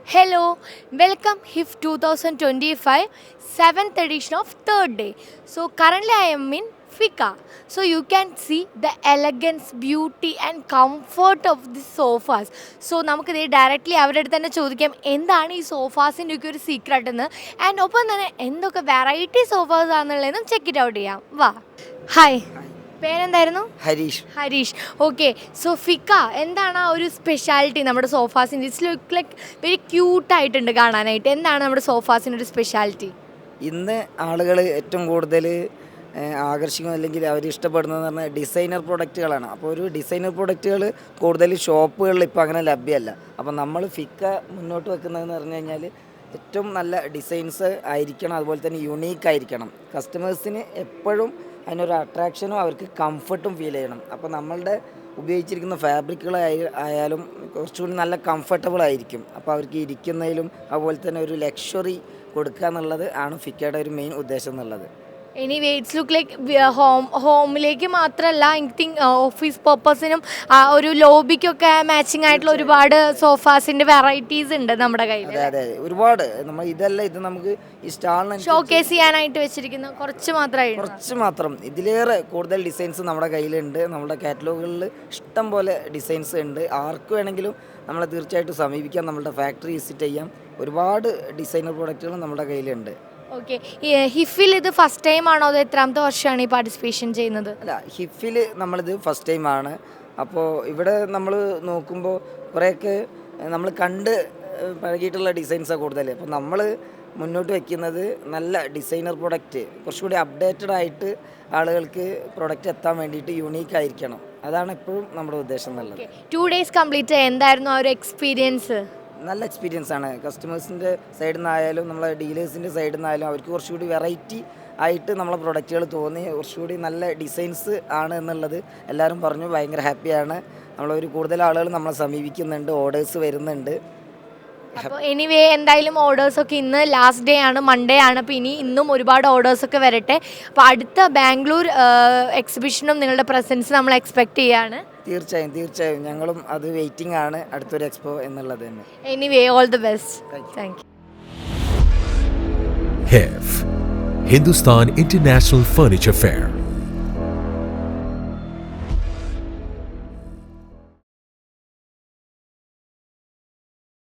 Hello, welcome HIF 2025 7th edition of third day. So currently I am in Fika. So you can see the elegance, beauty and comfort of the sofas. So നമുക്ക് directly അവരുടെ അടുത്ത് തന്നെ ചോദിക്കാം എന്താണ് ഈ സോഫാസിൻ്റെ ഒക്കെ ഒരു secret എന്ന് ആൻഡ് ഒപ്പം തന്നെ എന്തൊക്കെ വെറൈറ്റി സോഫാസ് ആണെന്നുള്ളതെന്നും ചെക്ക് ഇറ്റ് ഔട്ട് ചെയ്യാം. വാ. ഹായ്, പേരെന്തായിരുന്നു? ഹരീഷ്. ഓക്കെ, സോ ഫിക്ക എന്താണ് ആ ഒരു സ്പെഷ്യാലിറ്റി നമ്മുടെ സോഫാസിൻ്റെ? ഇറ്റ്സ് ലുക്ക് ലൈക്ക് വെരി ക്യൂട്ടായിട്ടുണ്ട് കാണാനായിട്ട്. എന്താണ് നമ്മുടെ സോഫാസിൻ്റെ ഒരു സ്പെഷ്യാലിറ്റി? ഇന്ന് ആളുകൾ ഏറ്റവും കൂടുതൽ ആകർഷിക്കും അല്ലെങ്കിൽ അവർ ഇഷ്ടപ്പെടുന്നതെന്ന് പറഞ്ഞാൽ ഡിസൈനർ പ്രൊഡക്റ്റുകളാണ്. അപ്പോൾ ഒരു ഡിസൈനർ പ്രൊഡക്റ്റുകൾ കൂടുതൽ ഷോപ്പുകളിൽ ഇപ്പോൾ അങ്ങനെ ലഭ്യമല്ല. അപ്പോൾ നമ്മൾ ഫിക്ക മുന്നോട്ട് വെക്കുന്നതെന്ന് പറഞ്ഞു കഴിഞ്ഞാൽ ഏറ്റവും നല്ല ഡിസൈൻസ് ആയിരിക്കണം, അതുപോലെ തന്നെ യുണീക്ക് ആയിരിക്കണം. കസ്റ്റമേഴ്സിന് എപ്പോഴും അതിനൊരു അട്രാക്ഷനും അവർക്ക് കംഫർട്ടും ഫീൽ ചെയ്യണം. അപ്പോൾ നമ്മളുടെ ഉപയോഗിച്ചിരിക്കുന്ന ഫാബ്രിക്കുകളായാലും കുറച്ചുകൂടി നല്ല കംഫർട്ടബിൾ ആയിരിക്കും. അപ്പോൾ അവർക്ക് ഇരിക്കുന്നതിലും അതുപോലെ തന്നെ ഒരു ലക്ഷറി കൊടുക്കുക എന്നുള്ളത് ആണ് ഫിക്കയുടെ ഒരു മെയിൻ ഉദ്ദേശം എന്നുള്ളത്. എനിവേ ഇറ്റ്സ് ലുക്ക് ലൈക്ക് ഹോമിലേക്ക് മാത്രമല്ല, ഐ തിങ്ക് ഓഫീസ് പർപ്പസിനും ഒരു ലോബിക്കൊക്കെ മാച്ചിങ് ആയിട്ടുള്ള ഒരുപാട് സോഫാസിന്റെ വെറൈറ്റീസ് ഉണ്ട് നമ്മുടെ കയ്യിൽ. അതെ, ഒരുപാട്. നമ്മൾ ഇത് നമുക്ക് ഈ സ്റ്റാളിന് ഷോക്കേസ് ചെയ്യാനായിട്ട് വെച്ചിരിക്കുന്ന കുറച്ച് മാത്രം ഇതിലേറെ കൂടുതൽ ഡിസൈൻസ് നമ്മുടെ കയ്യിലുണ്ട്. നമ്മുടെ കാറ്റലോഗുകളിൽ ഇഷ്ടം പോലെ ഡിസൈൻസ് ഉണ്ട്. ആർക്ക് വേണമെങ്കിലും നമ്മളെ തീർച്ചയായിട്ടും സമീപിക്കാം. നമ്മുടെ ഫാക്ടറി വിസിറ്റ് ചെയ്യാം. ഒരുപാട് ഡിസൈനർ പ്രോഡക്റ്റുകൾ നമ്മുടെ കയ്യിലുണ്ട്. ഓക്കെ, ഹിഫിൽ ഇത് ഫസ്റ്റ് ടൈം ആണോ അതോ എത്രാമത്തെ വർഷമാണ് ഈ പാർട്ടിസിപ്പേഷൻ ചെയ്യുന്നത്? അല്ല, ഹിഫിൽ നമ്മളിത് ഫസ്റ്റ് ടൈമാണ്. അപ്പോൾ ഇവിടെ നമ്മൾ നോക്കുമ്പോൾ കുറേയൊക്കെ നമ്മൾ കണ്ട് പഴകിയിട്ടുള്ള ഡിസൈൻസാണ് കൂടുതൽ. അപ്പോൾ നമ്മൾ മുന്നോട്ട് വയ്ക്കുന്നത് നല്ല ഡിസൈനർ പ്രൊഡക്റ്റ്, കുറച്ചുകൂടി അപ്ഡേറ്റഡ് ആയിട്ട് ആളുകൾക്ക് പ്രൊഡക്റ്റ് എത്താൻ വേണ്ടിയിട്ട് യുണീക്ക് ആയിരിക്കണം. അതാണ് എപ്പോഴും നമ്മുടെ ഉദ്ദേശം എന്നുള്ളത്. 2 days കംപ്ലീറ്റ് എന്തായിരുന്നു ആ ഒരു എക്സ്പീരിയൻസ്? നല്ല എക്സ്പീരിയൻസ് ആണ്. കസ്റ്റമേഴ്സിൻ്റെ സൈഡിൽ നിന്നായാലും നമ്മളെ ഡീലേഴ്സിൻ്റെ സൈഡിൽ നിന്നായാലും അവർക്ക് കുറച്ചുകൂടി വെറൈറ്റി ആയിട്ട് നമ്മളെ പ്രൊഡക്റ്റുകൾ തോന്നി. കുറച്ചുകൂടി നല്ല ഡിസൈൻസ് ആണ് എന്നുള്ളത് എല്ലാവരും പറഞ്ഞു. ഭയങ്കര ഹാപ്പിയാണ്. നമ്മളൊരു കൂടുതൽ ആളുകൾ നമ്മളെ സമീപിക്കുന്നുണ്ട്, ഓർഡേഴ്സ് വരുന്നുണ്ട്. അപ്പോൾ എനിവേ എന്തായാലും ഓർഡേഴ്സൊക്കെ ഇന്ന് ലാസ്റ്റ് ഡേ ആണ്, മൺഡേ ആണ്. അപ്പോൾ ഇന്നും ഒരുപാട് ഓർഡേഴ്സൊക്കെ വരട്ടെ. അപ്പോൾ അടുത്ത ബാംഗ്ലൂർ എക്സിബിഷനും നിങ്ങളുടെ പ്രസൻസ് നമ്മൾ എക്സ്പെക്ട് ചെയ്യാണ്. തീർച്ചയായും ഞങ്ങളും അത് വെയിറ്റിംഗ് ആണ്, അടുത്തൊരു എക്സ്പോ എന്നുള്ളത് തന്നെ. Anyway all the best. Thank you. HIF, Hindustan International Furniture Fair.